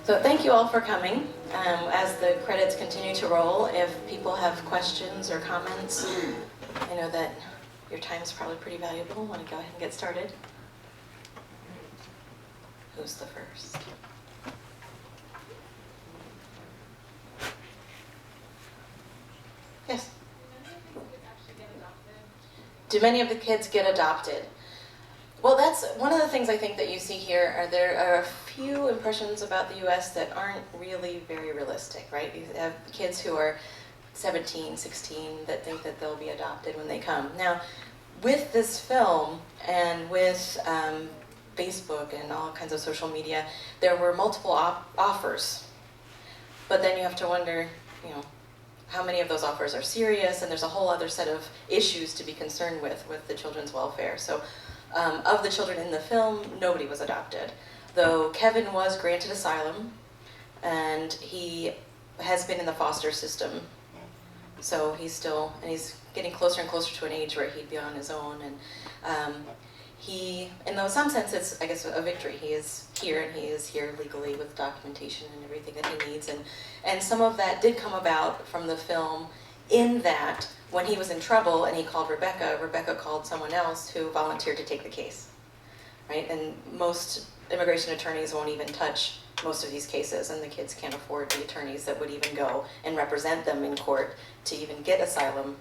So thank you all for coming. As the credits continue to roll, if people have questions or comments, I know that your time is probably pretty valuable. Want to go ahead and get started? Who's the first? Yes? Do many of the kids get adopted? Well, that's one of the things I think that you see here. There are a few impressions about the U.S. that aren't really very realistic, right? You have kids who are 17, 16 that think that they'll be adopted when they come. Now, with this film and with Facebook and all kinds of social media, there were multiple offers. But then you have to wonder, you know, how many of those offers are serious, and there's a whole other set of issues to be concerned with the children's welfare. So of the children in the film, nobody was adopted, though Kevin was granted asylum, and he has been in the foster system. So he's getting closer and closer to an age where he'd be on his own, and in some sense, it's, I guess, a victory. He is here, and he is here legally with documentation and everything that he needs, and some of that did come about from the film, in that when he was in trouble and he called Rebecca called someone else who volunteered to take the case, right? And most immigration attorneys won't even touch most of these cases, and the kids can't afford the attorneys that would even go and represent them in court to even get asylum,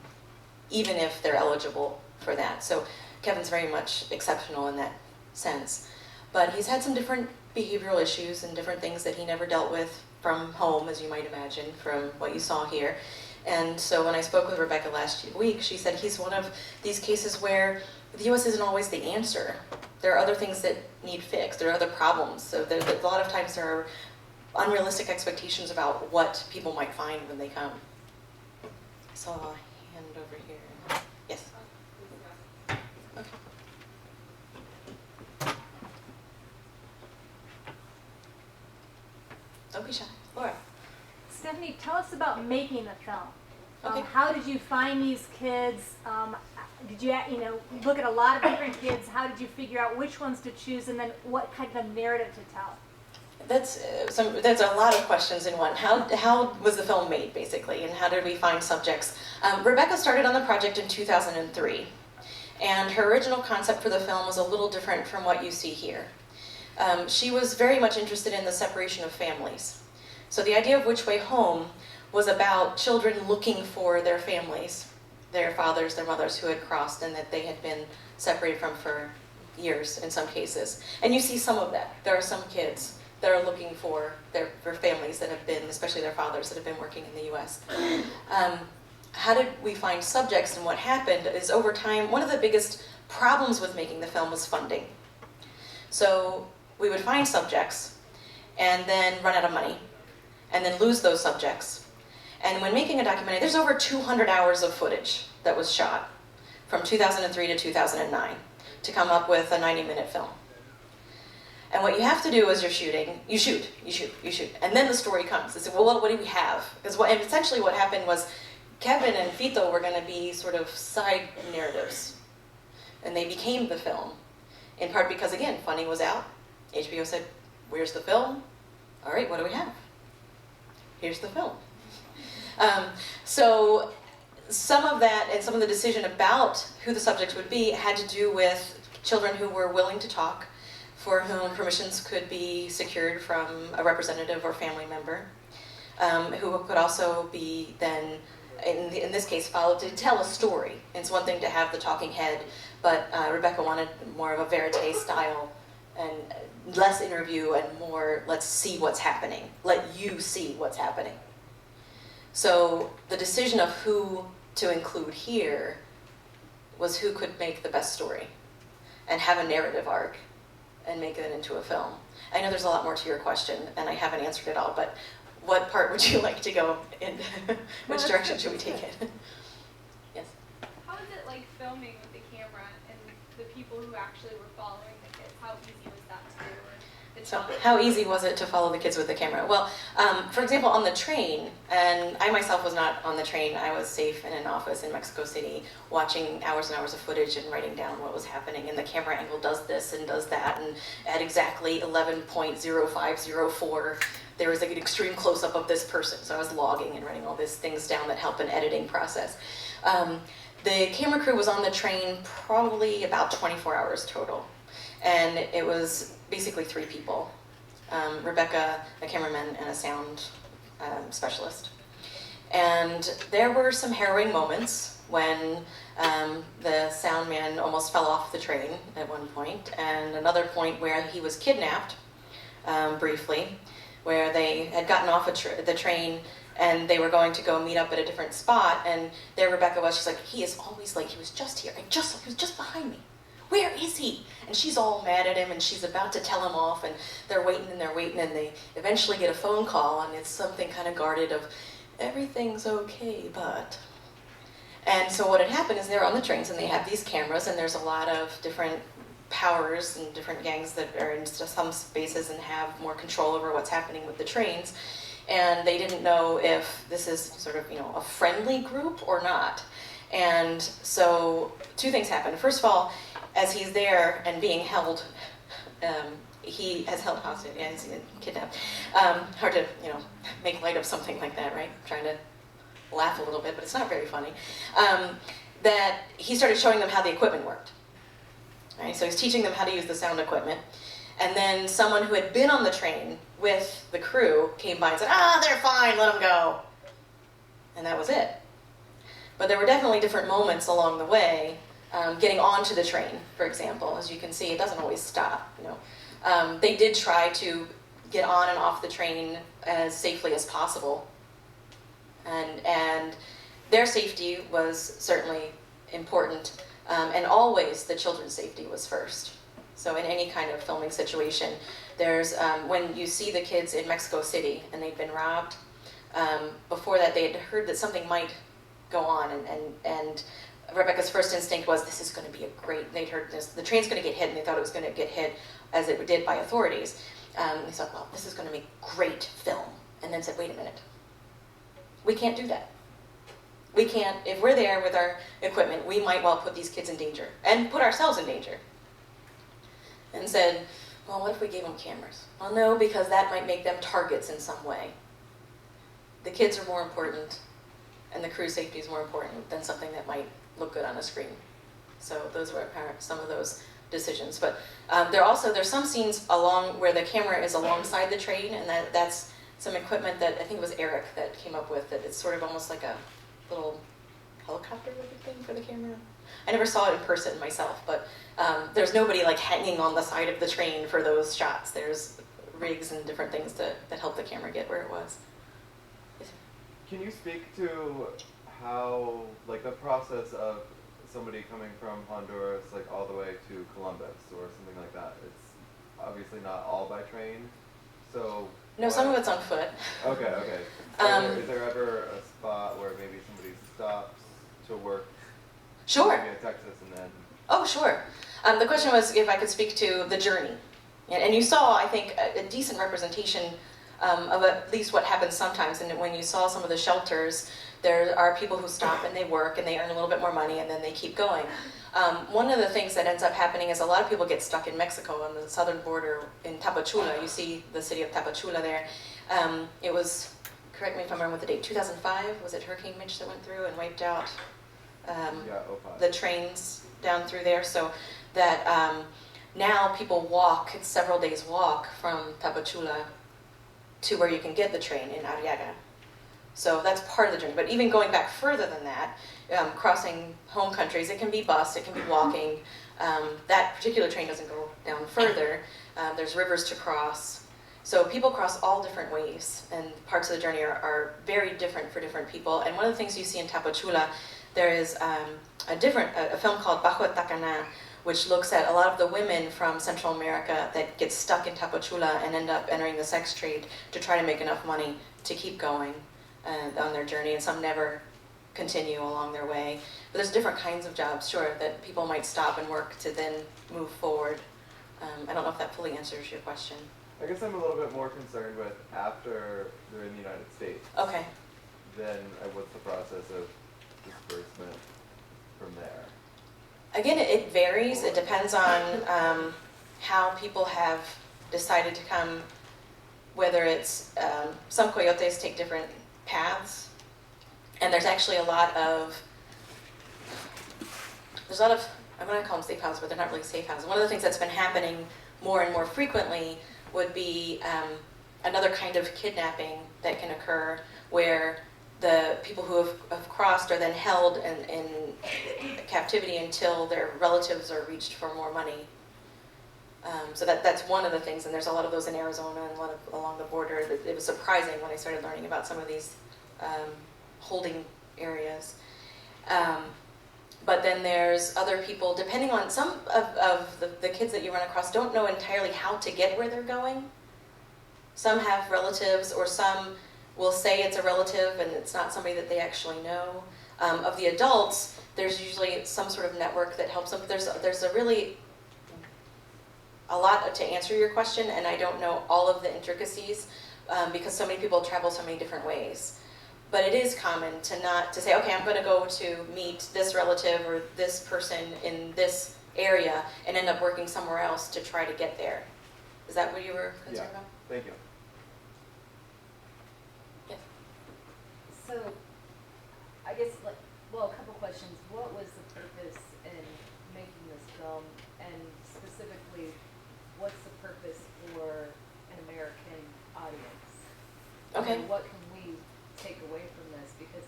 even if they're eligible for that. So Kevin's very much exceptional in that sense. But he's had some different behavioral issues and different things that he never dealt with from home, as you might imagine, from what you saw here. And so when I spoke with Rebecca last week, she said he's one of these cases where the U.S. isn't always the answer. There are other things that need fixed. There are other problems. So a lot of times there are unrealistic expectations about what people might find when they come. I saw a hand over here. Yes? Okay. Don't be shy. Laura. Stephanie, tell us about making the film. Okay. How did you find these kids? Did you look at a lot of different kids? How did you figure out which ones to choose, and then what kind of narrative to tell? That's a lot of questions in one. How was the film made, basically, and how did we find subjects? Rebecca started on the project in 2003, and her original concept for the film was a little different from what you see here. She was very much interested in the separation of families. So the idea of Which Way Home was about children looking for their families, their fathers, their mothers who had crossed and that they had been separated from for years in some cases. And you see some of that. There are some kids that are looking for their families that have been, especially their fathers that have been working in the U.S. How did we find subjects, and what happened is over time, one of the biggest problems with making the film was funding. So we would find subjects and then run out of money and then lose those subjects. And when making a documentary, there's over 200 hours of footage that was shot from 2003 to 2009 to come up with a 90-minute film. And what you have to do as you're shooting, you shoot, and then the story comes. They say, well, what do we have? Because essentially what happened was Kevin and Fito were going to be sort of side narratives, and they became the film, in part because, again, funding was out. HBO said, where's the film? All right, what do we have? Here's the film. So some of that and some of the decision about who the subjects would be had to do with children who were willing to talk, for whom permissions could be secured from a representative or family member, who could also be then, in this case, followed to tell a story. It's one thing to have the talking head, but Rebecca wanted more of a verite style and less interview and more, let's see what's happening. Let you see what's happening. So the decision of who to include here was who could make the best story and have a narrative arc and make it into a film. I know there's a lot more to your question, and I haven't answered it all, but what part would you like to go in? Which direction should we take it? Yes? How was it like filming with the camera and the people who actually were following the kids? How easy was that to do? Or the So how easy was it to follow the kids with the camera? Well, for example, on the train, and I myself was not on the train, I was safe in an office in Mexico City watching hours and hours of footage and writing down what was happening, and the camera angle does this and does that, and at exactly 11.0504 there was like an extreme close-up of this person, so I was logging and writing all these things down that help an editing process. The camera crew was on the train probably about 24 hours total. And it was basically 3 people, Rebecca, a cameraman, and a sound specialist. And there were some harrowing moments when the sound man almost fell off the train at one point, and another point where he was kidnapped briefly, where they had gotten off the train and they were going to go meet up at a different spot, and there Rebecca was, she's like, he is always late, he was just here, he was just behind me. Where is he? And she's all mad at him, and she's about to tell him off, and they're waiting, and they eventually get a phone call, and it's something kind of guarded of, everything's okay, but. And so what had happened is they're on the trains, and they have these cameras, and there's a lot of different powers and different gangs that are in some spaces and have more control over what's happening with the trains, and they didn't know if this is sort of, a friendly group or not. And so 2 things happened. First of all, as he's there and being held, he has held hostage, yeah, he's kidnapped. Hard to, make light of something like that, right? Trying to laugh a little bit, but it's not very funny. That he started showing them how the equipment worked. Right? So he's teaching them how to use the sound equipment. And then someone who had been on the train with the crew came by and said, they're fine, let them go. And that was it. But there were definitely different moments along the way. Getting onto the train, for example, as you can see, it doesn't always stop. They did try to get on and off the train as safely as possible, and their safety was certainly important, and always the children's safety was first. So in any kind of filming situation, there's when you see the kids in Mexico City and they'd been robbed. Before that, they had heard that something might go on, and Rebecca's first instinct was, this is going to be a great, they'd heard this, the train's going to get hit, and they thought it was going to get hit as it did by authorities. They thought, well, this is going to make great film. And then said, wait a minute, we can't do that. We can't, if we're there with our equipment, we might well put these kids in danger, and put ourselves in danger. And said, well, what if we gave them cameras? Well, no, because that might make them targets in some way. The kids are more important, and the crew safety is more important than something that might look good on a screen. So those were some of those decisions. But there's some scenes along where the camera is alongside the train, and that's some equipment that I think it was Eric that came up with, that it's sort of almost like a little helicopter looking thing for the camera. I never saw it in person myself, but there's nobody like hanging on the side of the train for those shots. There's rigs and different things that help the camera get where it was. Can you speak to how, like, the process of somebody coming from Honduras, like, all the way to Columbus or something like that? It's obviously not all by train, so... No, some of it's on foot. Okay. Is there ever a spot where maybe somebody stops to work? Sure. Maybe in Texas and then... Oh, sure. The question was if I could speak to the journey. And you saw, I think, a decent representation of at least what happens sometimes. And when you saw some of the shelters, there are people who stop and they work and they earn a little bit more money and then they keep going. One of the things that ends up happening is a lot of people get stuck in Mexico on the southern border in Tapachula. You see the city of Tapachula there. It was, correct me if I'm wrong with the date, 2005? Was it Hurricane Mitch that went through and wiped out the trains down through there? So that now people walk, it's several days walk from Tapachula to where you can get the train in Arriaga. So that's part of the journey. But even going back further than that, crossing home countries, it can be bus, it can be walking. That particular train doesn't go down further. There's rivers to cross. So people cross all different ways, and parts of the journey are very different for different people. And one of the things you see in Tapachula, there is a film called Bajo Tacana, which looks at a lot of the women from Central America that get stuck in Tapachula and end up entering the sex trade to try to make enough money to keep going on their journey, and some never continue along their way. But there's different kinds of jobs, sure, that people might stop and work to then move forward. I don't know if that fully answers your question. I guess I'm a little bit more concerned with after they're in the United States. Okay. Then what's the process of disbursement from there? Again, it varies. It depends on how people have decided to come, whether it's, some coyotes take different paths, and there's actually a lot of, I'm going to call them safe houses, but they're not really safe houses. One of the things that's been happening more and more frequently would be another kind of kidnapping that can occur where the people who have crossed are then held in captivity until their relatives are reached for more money. So that's one of the things, and there's a lot of those in Arizona and a lot of along the border. It was surprising when I started learning about some of these holding areas. But then there's other people, depending on some of the kids that you run across don't know entirely how to get where they're going. Some have relatives, or some will say it's a relative and it's not somebody that they actually know. Of the adults, there's usually some sort of network that helps them. There's a really a lot to answer your question, and I don't know all of the intricacies because so many people travel so many different ways. But it is common to say, okay, I'm going to go to meet this relative or this person in this area and end up working somewhere else to try to get there. Is that what you were concerned about? Thank you. Yes. So, I guess, a couple questions. What was the purpose in making this film, and specifically, what's the purpose for an American audience? Okay. And what can we take away from this? Because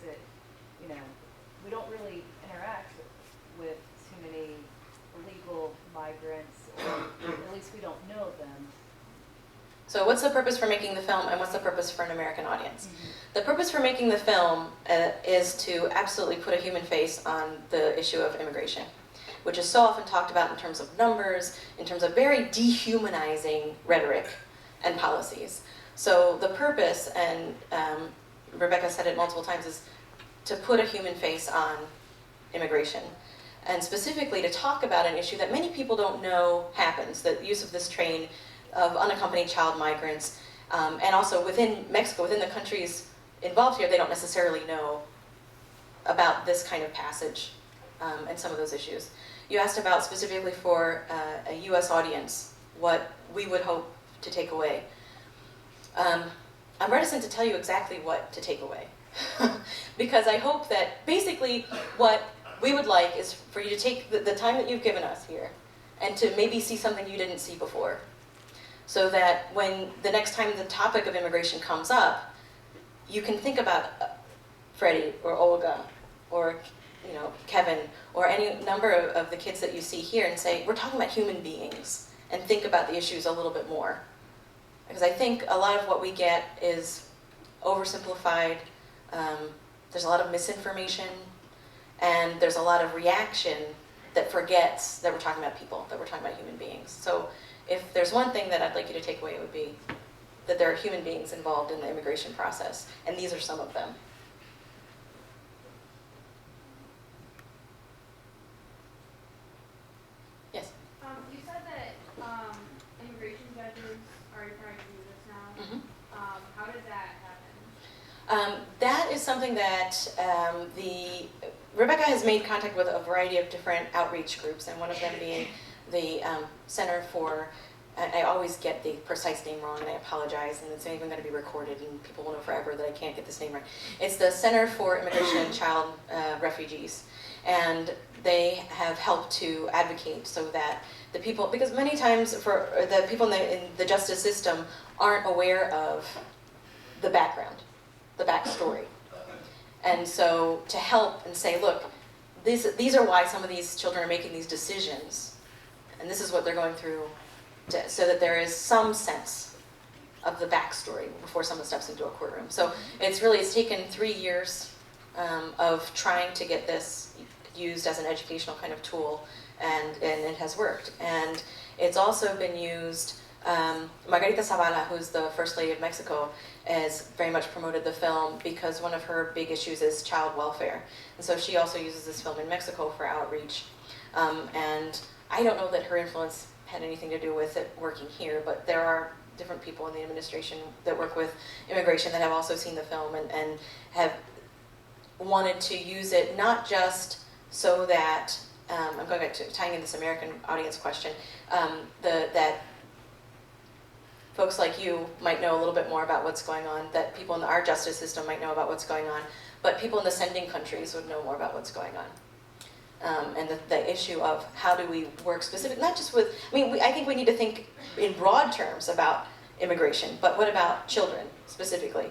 we don't really interact with too many illegal migrants, or at least we don't know them. So what's the purpose for making the film, and what's the purpose for an American audience? Mm-hmm. The purpose for making the film is to absolutely put a human face on the issue of immigration, which is so often talked about in terms of numbers, in terms of very dehumanizing rhetoric and policies. So the purpose, and Rebecca said it multiple times, is to put a human face on immigration, and specifically to talk about an issue that many people don't know happens, the use of this train of unaccompanied child migrants, and also within Mexico, within the countries involved here, they don't necessarily know about this kind of passage and some of those issues. You asked about specifically for a U.S. audience, what we would hope to take away. I'm reticent to tell you exactly what to take away, because I hope that basically what we would like is for you to take the time that you've given us here and to maybe see something you didn't see before, so that when the next time the topic of immigration comes up, you can think about Freddy or Olga or Kevin or any number of the kids that you see here and say, we're talking about human beings, and think about the issues a little bit more. Because I think a lot of what we get is oversimplified, there's a lot of misinformation, and there's a lot of reaction that forgets that we're talking about people, that we're talking about human beings. So if there's one thing that I'd like you to take away, it would be that there are human beings involved in the immigration process, and these are some of them. Yes? You said that immigration judges are trying to do this now. Mm-hmm. How did that happen? That is something that Rebecca has made contact with a variety of different outreach groups, and one of them being the Center for, I always get the precise name wrong, and I apologize, and it's even going to be recorded, and people will know forever that I can't get this name right. It's the Center for Immigration and Child Refugees, and they have helped to advocate so that the people, because many times for the people in the justice system aren't aware of the background, the backstory. And so to help and say, look, these are why some of these children are making these decisions, and this is what they're going through, so that there is some sense of the backstory before someone steps into a courtroom. So it's taken 3 years of trying to get this used as an educational kind of tool, and it has worked. And it's also been used, Margarita Zavala, who's the First Lady of Mexico, has very much promoted the film because one of her big issues is child welfare. And so she also uses this film in Mexico for outreach. And I don't know that her influence had anything to do with it working here, but there are different people in the administration that work with immigration that have also seen the film and have wanted to use it not just so that, I'm going back to tying in this American audience question, that folks like you might know a little bit more about what's going on, that people in our justice system might know about what's going on, but people in the sending countries would know more about what's going on. And the issue of how do we work specific, not just with, I think we need to think in broad terms about immigration, but what about children specifically?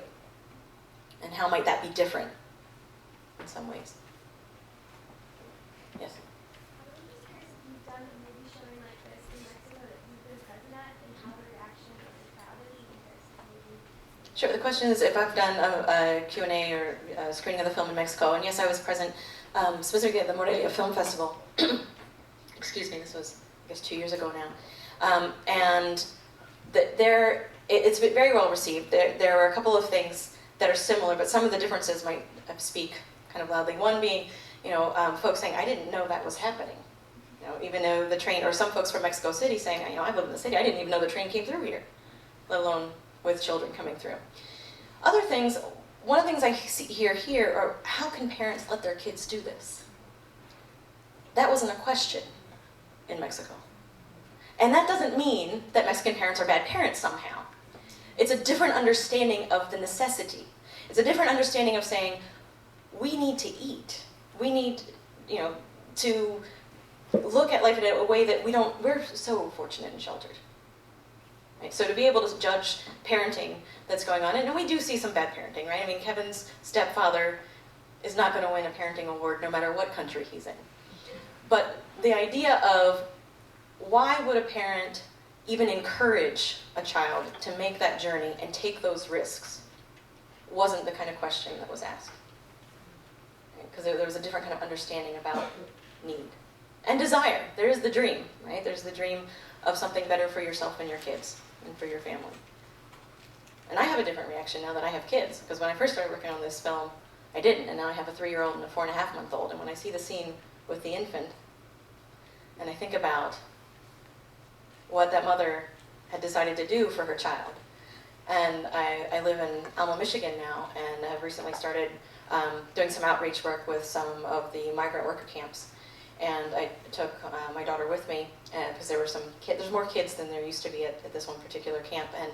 And how might that be different in some ways? Yes? I'm just curious if you've done a movie showing like this in Mexico that you've been present at, and how the reaction of the crowd is compared to the movie. Sure, the question is if I've done a Q&A or a screening of the film in Mexico, and yes, I was present specifically at the Morelia Film Festival. Excuse me, this was, I guess, 2 years ago now. And it's been very well received. There are a couple of things that are similar, but some of the differences might speak kind of loudly. One being, folks saying, I didn't know that was happening. Even though the train, or some folks from Mexico City saying, I live in the city, I didn't even know the train came through here, let alone with children coming through. Other things, one of the things I hear here are, how can parents let their kids do this? That wasn't a question in Mexico. And that doesn't mean that Mexican parents are bad parents somehow. It's a different understanding of the necessity. It's a different understanding of saying, we need to eat. We need, to look at life in a way that we're so fortunate and sheltered. Right? So to be able to judge parenting that's going on, and we do see some bad parenting, right? Kevin's stepfather is not going to win a parenting award no matter what country he's in. But the idea of why would a parent even encourage a child to make that journey and take those risks wasn't the kind of question that was asked. Because there was a different kind of understanding about need. And desire. There is the dream, right? There's the dream of something better for yourself and your kids and for your family. And I have a different reaction now that I have kids, because when I first started working on this film, I didn't, and now I have a 3-year-old and a 4.5-month-old, and when I see the scene with the infant, and I think about what that mother had decided to do for her child. And I live in Alma, Michigan now, and have recently started doing some outreach work with some of the migrant worker camps. And I took my daughter with me, because there were some kids, there's more kids than there used to be at this one particular camp. And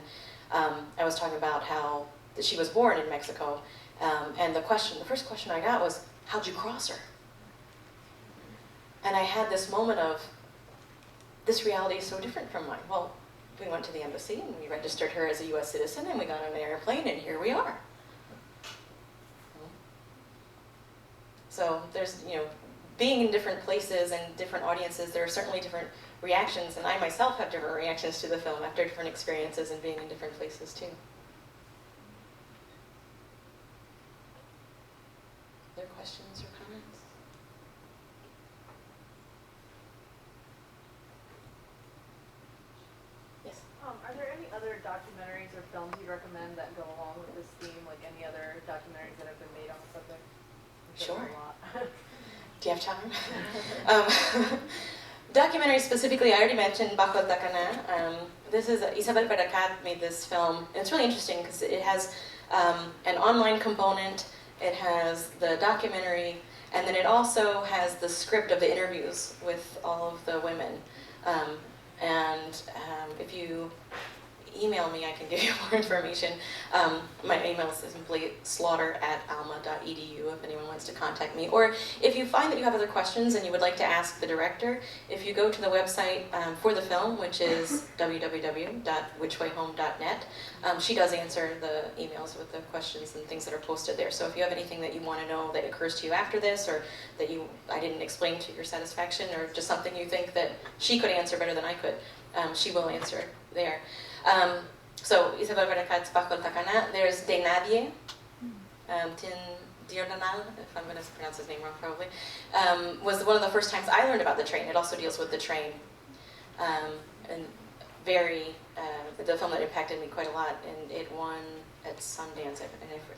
I was talking about how she was born in Mexico. And the first question I got was, how'd you cross her? And I had this moment of, this reality is so different from mine. Well, we went to the embassy and we registered her as a US citizen and we got on an airplane and here we are. So there's, being in different places and different audiences, there are certainly different reactions, and I myself have different reactions to the film after different experiences and being in different places too. Are there questions or comments? Yes? Are there any other documentaries or films you recommend that go along with this theme, like any other documentaries that have been made on the subject? Sure. Do you have time? Documentary specifically, I already mentioned Bajo el Tacaná. This is, Isabel Baracat made this film, and it's really interesting because it has an online component, it has the documentary, and then it also has the script of the interviews with all of the women. If you email me, I can give you more information. My email is simply slaughter@alma.edu if anyone wants to contact me. Or if you find that you have other questions and you would like to ask the director, if you go to the website for the film, which is www.whichwayhome.net, she does answer the emails with the questions and things that are posted there. So if you have anything that you want to know that occurs to you after this, or that I didn't explain to your satisfaction, or just something you think that she could answer better than I could, she will answer it there. So Isabel Baracat's Bajo el Tacaná. There's De Nadie, Tin Diordanal, if I'm going to pronounce his name wrong probably, was one of the first times I learned about the train. It also deals with the train. And the film that impacted me quite a lot, and it won at Sundance,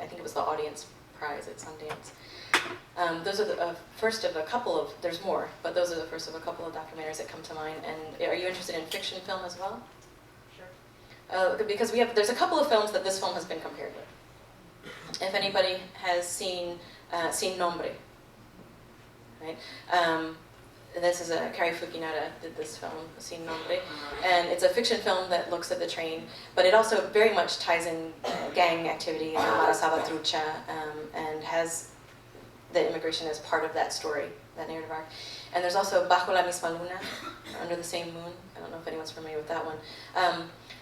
I think it was the audience prize at Sundance. Those are the first of a couple of, there's more, but those are the first of a couple of documentaries that come to mind. And are you interested in fiction film as well? Sure. because there's a couple of films that this film has been compared with. If anybody has seen Sin Nombre, right? This is Cary Fukunaga did this film, Sin Nombre, and it's a fiction film that looks at the train, but it also very much ties in gang activity, Mara Salvatrucha, and has the immigration as part of that story, that narrative arc. And there's also Bajo la misma luna, Under the Same Moon. I don't know if anyone's familiar with that one.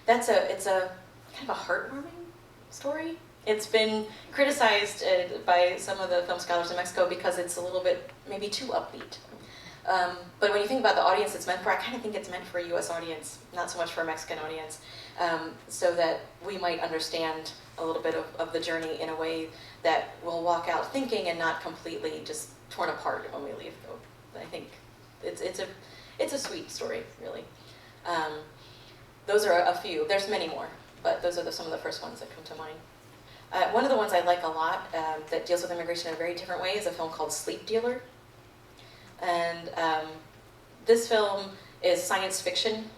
It's a kind of a heartwarming story. It's been criticized by some of the film scholars in Mexico because it's a little bit maybe too upbeat. But when you think about the audience it's meant for, I kind of think it's meant for a US audience, not so much for a Mexican audience, so that we might understand a little bit of the journey in a way that we'll walk out thinking and not completely just torn apart when we leave. Though I think it's a sweet story, really. Those are a few. There's many more, but those are some of the first ones that come to mind. One of the ones I like a lot that deals with immigration in a very different way is a film called Sleep Dealer. And this film is science fiction,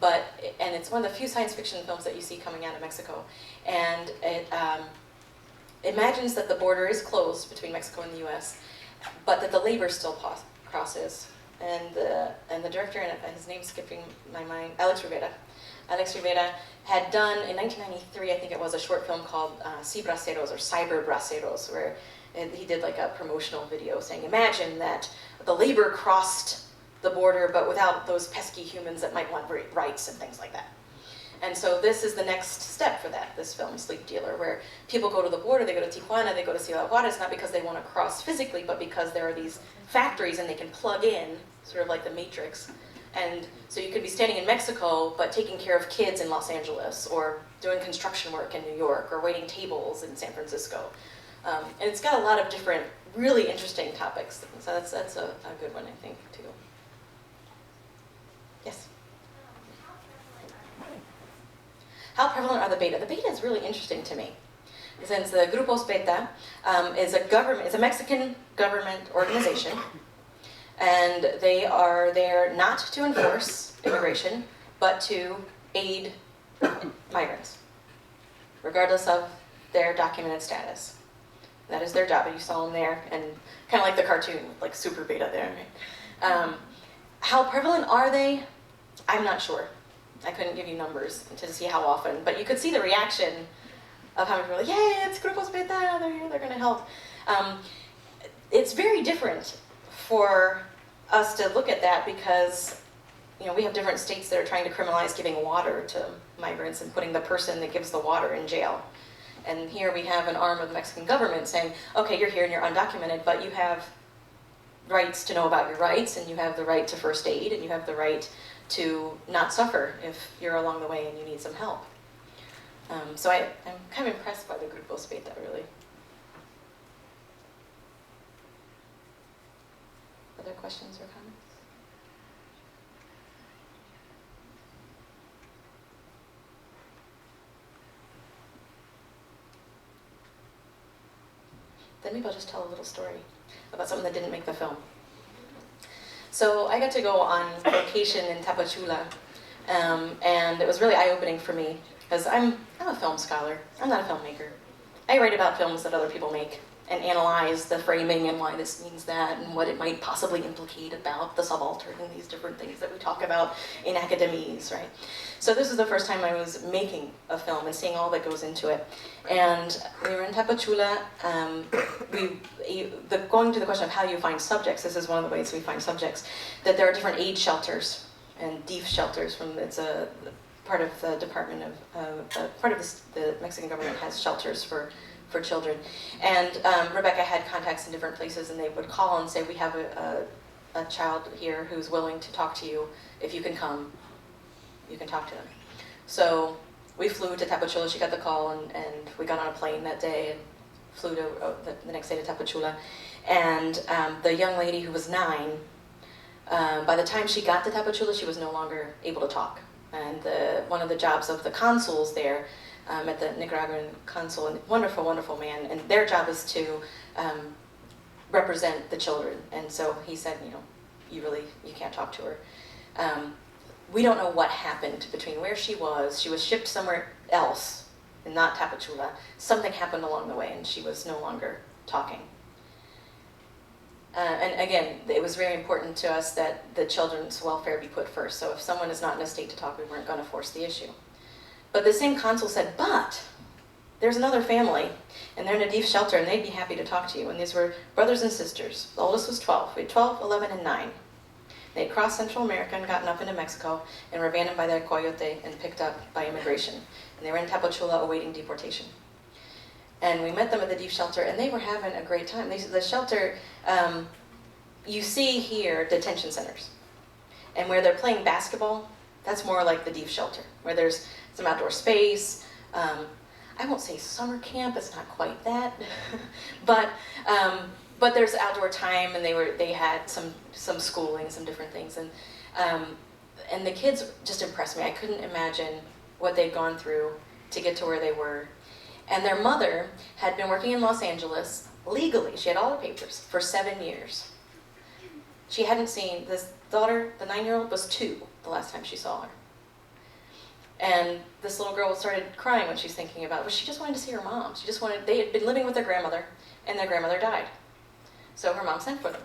and it's one of the few science fiction films that you see coming out of Mexico. And it imagines that the border is closed between Mexico and the US, but that the labor still crosses. And the director, and his name's skipping my mind, Alex Rivera had done, in 1993, I think it was, a short film called Cibraceros, or Cyber Braceros, where he did like a promotional video saying, imagine that the labor crossed the border, but without those pesky humans that might want rights and things like that. And so this is the next step for that, this film, Sleep Dealer, where people go to the border, they go to Tijuana, they go to Ciudad Juarez, not because they want to cross physically, but because there are these factories and they can plug in, sort of like the Matrix. And so you could be standing in Mexico, but taking care of kids in Los Angeles, or doing construction work in New York, or waiting tables in San Francisco. And it's got a lot of different, really interesting topics. So that's a good one, I think, too. Yes? How prevalent are the beta? The beta is really interesting to me, since the Grupos Beta is a Mexican government organization, and they are there not to enforce immigration, but to aid migrants, regardless of their documented status. That is their job, and you saw them there, and kind of like the cartoon, like super beta there, right? How prevalent are they? I'm not sure. I couldn't give you numbers to see how often, but you could see the reaction of how many people are like, yay, it's Grupos Beta, they're here, they're gonna help. It's very different for us to look at that because, you know, we have different states that are trying to criminalize giving water to migrants and putting the person that gives the water in jail. And here we have an arm of the Mexican government saying, okay, you're here and you're undocumented, but you have rights to know about your rights, and you have the right to first aid, and you have the right to not suffer if you're along the way and you need some help. So I'm kind of impressed by the Grupos Beta, really. Other questions or comments? Then maybe I'll just tell a little story about something that didn't make the film. So I got to go on vacation in Tapachula, and it was really eye-opening for me, because I'm a film scholar. I'm not a filmmaker. I write about films that other people make and analyze the framing and why this means that and what it might possibly implicate about the subaltern and these different things that we talk about in academies, right? So this is the first time I was making a film and seeing all that goes into it. And we were in Tapachula. Going to the question of how you find subjects, this is one of the ways we find subjects, that there are different aid shelters and DEEF shelters. It's a part of the Department of, the Mexican government has shelters for children. And Rebecca had contacts in different places, and they would call and say, we have a child here who's willing to talk to you. If you can come, you can talk to them. So we flew to Tapachula. She got the call, and we got on a plane that day and flew to the next day to Tapachula. And the young lady who was 9, by the time she got to Tapachula, she was no longer able to talk. And one of the jobs of the consuls there, at the Nicaraguan consul, and wonderful, wonderful man, and their job is to represent the children. And so he said, you know, you can't talk to her. we don't know what happened between where she was shipped somewhere else, and not Tapachula. Something happened along the way, and she was no longer talking. And again, it was very important to us that the children's welfare be put first. So if someone is not in a state to talk, we weren't going to force the issue. But the same consul said, but there's another family, and they're in a deep shelter, and they'd be happy to talk to you. And these were brothers and sisters. The oldest was 12. We had 12, 11, and 9. They had crossed Central America and gotten up into Mexico and were abandoned by their coyote and picked up by immigration. And they were in Tapachula awaiting deportation. And we met them at the deep shelter, and they were having a great time. The shelter, you see here detention centers. And where they're playing basketball, that's more like the deep shelter, where there's some outdoor space. I won't say summer camp, it's not quite that. But there's outdoor time, and they had some schooling, some different things. And the kids just impressed me. I couldn't imagine what they'd gone through to get to where they were. And their mother had been working in Los Angeles legally. She had all the papers for 7 years. She hadn't seen this daughter, the 9-year-old, was 2 the last time she saw her. And this little girl started crying when she's thinking about it, but she just wanted to see her mom. They had been living with their grandmother, and their grandmother died. So her mom sent for them.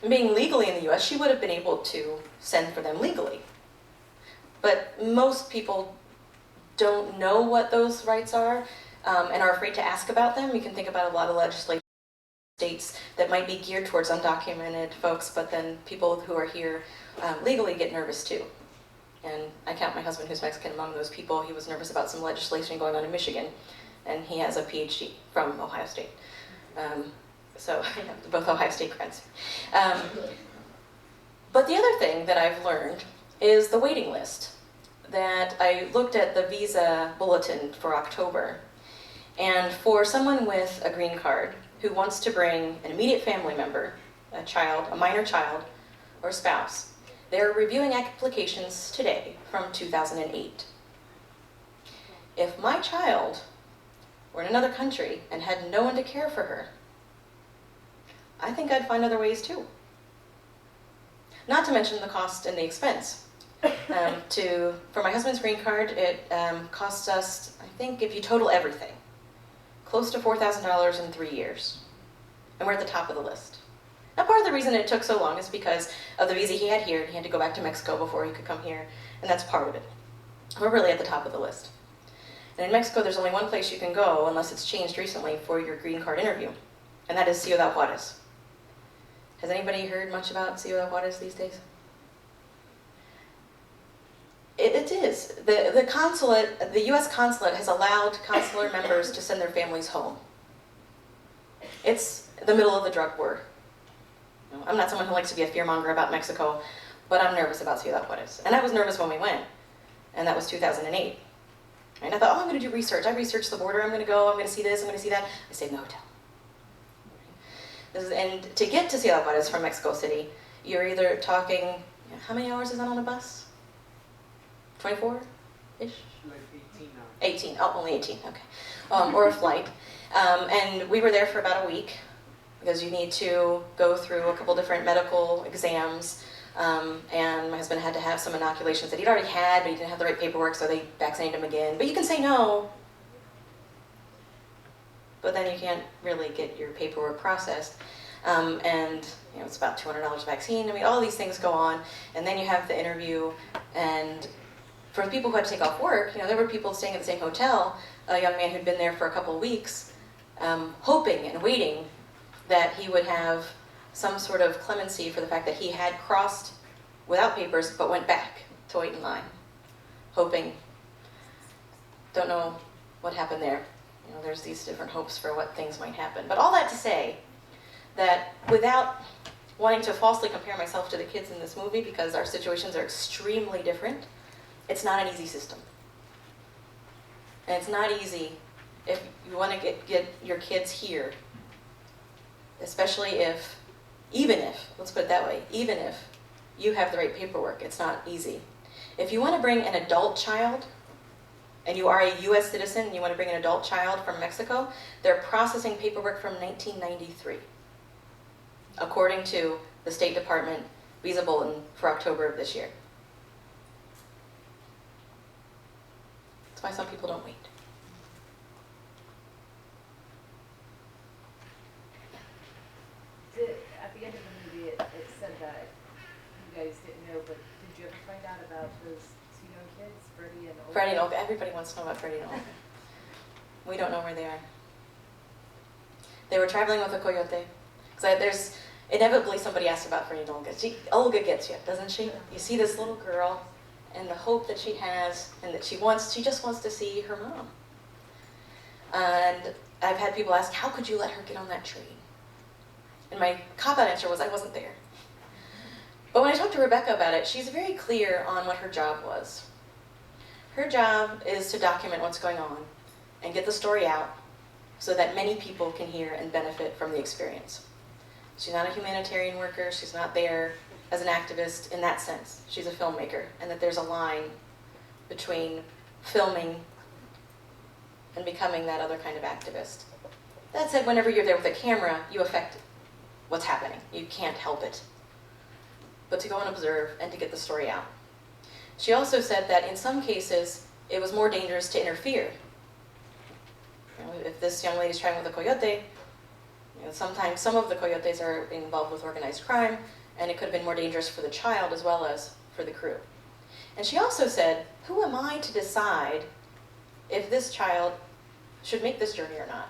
And being legally in the US, she would have been able to send for them legally. But most people don't know what those rights are and are afraid to ask about them. You can think about a lot of legislation states that might be geared towards undocumented folks, but then people who are here legally get nervous too. And I count my husband, who's Mexican, among those people. He was nervous about some legislation going on in Michigan, and he has a PhD from Ohio State. So yeah, both Ohio State grads. But the other thing that I've learned is the waiting list. That I looked at the visa bulletin for October, and for someone with a green card who wants to bring an immediate family member, a child, a minor child, or a spouse, they're reviewing applications today from 2008. If my child were in another country and had no one to care for her, I think I'd find other ways too. Not to mention the cost and the expense. For my husband's green card, it cost us, I think, if you total everything, close to $4,000 in 3 years. And we're at the top of the list. Now, part of the reason it took so long is because of the visa he had here. He had to go back to Mexico before he could come here, and that's part of it. We're really at the top of the list. And in Mexico, there's only one place you can go, unless it's changed recently, for your green card interview, and that is Ciudad Juarez. Has anybody heard much about Ciudad Juarez these days? It is. The consulate, the U.S. consulate has allowed consular members to send their families home. It's the middle of the drug war. I'm not someone who likes to be a fearmonger about Mexico, but I'm nervous about Ciudad Juarez. And I was nervous when we went, and that was 2008. And I thought, I'm going to do research. I researched the border. I'm going to go. I'm going to see this. I'm going to see that. I stayed in the hotel. And to get to Ciudad Juarez from Mexico City, you're either talking, how many hours is that on a bus? 24-ish? Like 18 now. 18, oh, only 18, okay. Or a flight. And we were there for about a week because you need to go through a couple different medical exams. And my husband had to have some inoculations that he'd already had, but he didn't have the right paperwork, so they vaccinated him again. But you can say no. But then you can't really get your paperwork processed. And it's about $200 vaccine. I mean, all these things go on. And then you have the interview. And for the people who had to take off work, there were people staying at the same hotel, a young man who'd been there for a couple of weeks, hoping and waiting that he would have some sort of clemency for the fact that he had crossed without papers but went back to wait in line, hoping. Don't know what happened there. There's these different hopes for what things might happen. But all that to say that without wanting to falsely compare myself to the kids in this movie, because our situations are extremely different, it's not an easy system. And it's not easy if you want to get your kids here, especially even if, let's put it that way, even if you have the right paperwork, it's not easy. If you want to bring an adult child, and you are a U.S. citizen and you want to bring an adult child from Mexico, they're processing paperwork from 1993, according to the State Department visa bulletin for October of this year. That's why some people don't wait. At the end of the movie, it said that you guys didn't know, but did you ever find out about those two young kids, Freddy and Olga? Freddy and Olga, everybody wants to know about Freddy and Olga. We don't know where they are. They were traveling with a coyote. Because there's inevitably somebody asks about Freddy and Olga. Olga gets you, doesn't she? You see this little girl and the hope that she has and that she just wants to see her mom. And I've had people ask, how could you let her get on that train? And my cop-out answer was, I wasn't there. But when I talked to Rebecca about it, she's very clear on what her job was. Her job is to document what's going on and get the story out so that many people can hear and benefit from the experience. She's not a humanitarian worker. She's not there as an activist in that sense. She's a filmmaker, and that there's a line between filming and becoming that other kind of activist. That said, whenever you're there with a camera, you affect what's happening. You can't help it. But to go and observe and to get the story out. She also said that in some cases, it was more dangerous to interfere. You know, if this young lady's traveling with a coyote, you know, sometimes some of the coyotes are involved with organized crime, and it could have been more dangerous for the child as well as for the crew. And she also said, who am I to decide if this child should make this journey or not?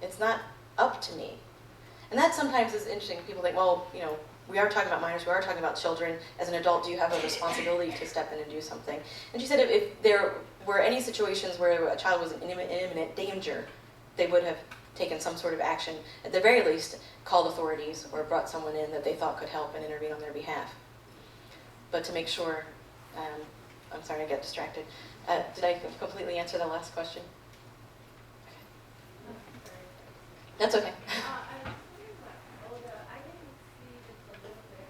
It's not up to me. And that sometimes is interesting. People think, well, you know, we are talking about minors, we are talking about children. As an adult, do you have a responsibility to step in and do something? And she said if there were any situations where a child was in imminent danger, they would have taken some sort of action, at the very least, called authorities or brought someone in that they thought could help and intervene on their behalf. But to make sure, I'm sorry, I got distracted. Did I completely answer the last question? That's okay. I was wondering about Olga. I didn't see the coyote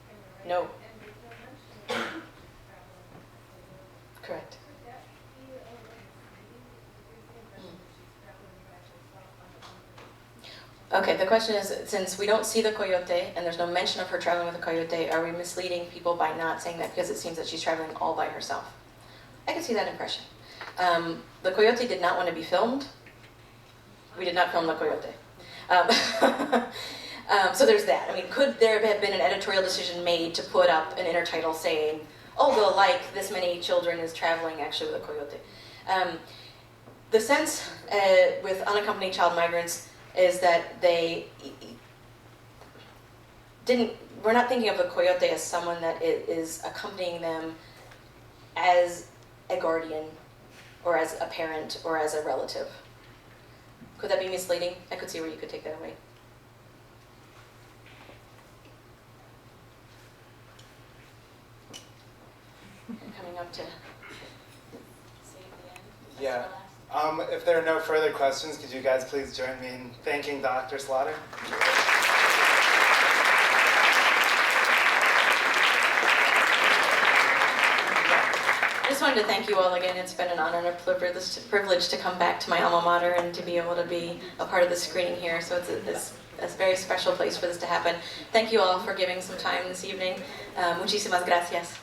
in the right. No. And there's no mention of traveling with the coyote. Correct. Could that be a little misleading? Because there's the impression that she's traveling by herself on the mountain. Okay, the question is, since we don't see the coyote and there's no mention of her traveling with a coyote, are we misleading people by not saying that because it seems that she's traveling all by herself? I can see that impression. The coyote did not want to be filmed. We did not film the coyote. So there's that. I mean, could there have been an editorial decision made to put up an intertitle saying, Olga, like this many children, is traveling actually with a coyote? The sense with unaccompanied child migrants is that we're not thinking of the coyote as someone that is accompanying them as a guardian or as a parent or as a relative. Could that be misleading? I could see where you could take that away. I'm coming up to save the end. Yeah. That's the last. If there are no further questions, could you guys please join me in thanking Dr. Slaughter? I just wanted to thank you all again. It's been an honor and a privilege to come back to my alma mater and to be able to be a part of the screening here. So it's a very special place for this to happen. Thank you all for giving some time this evening. Muchísimas gracias.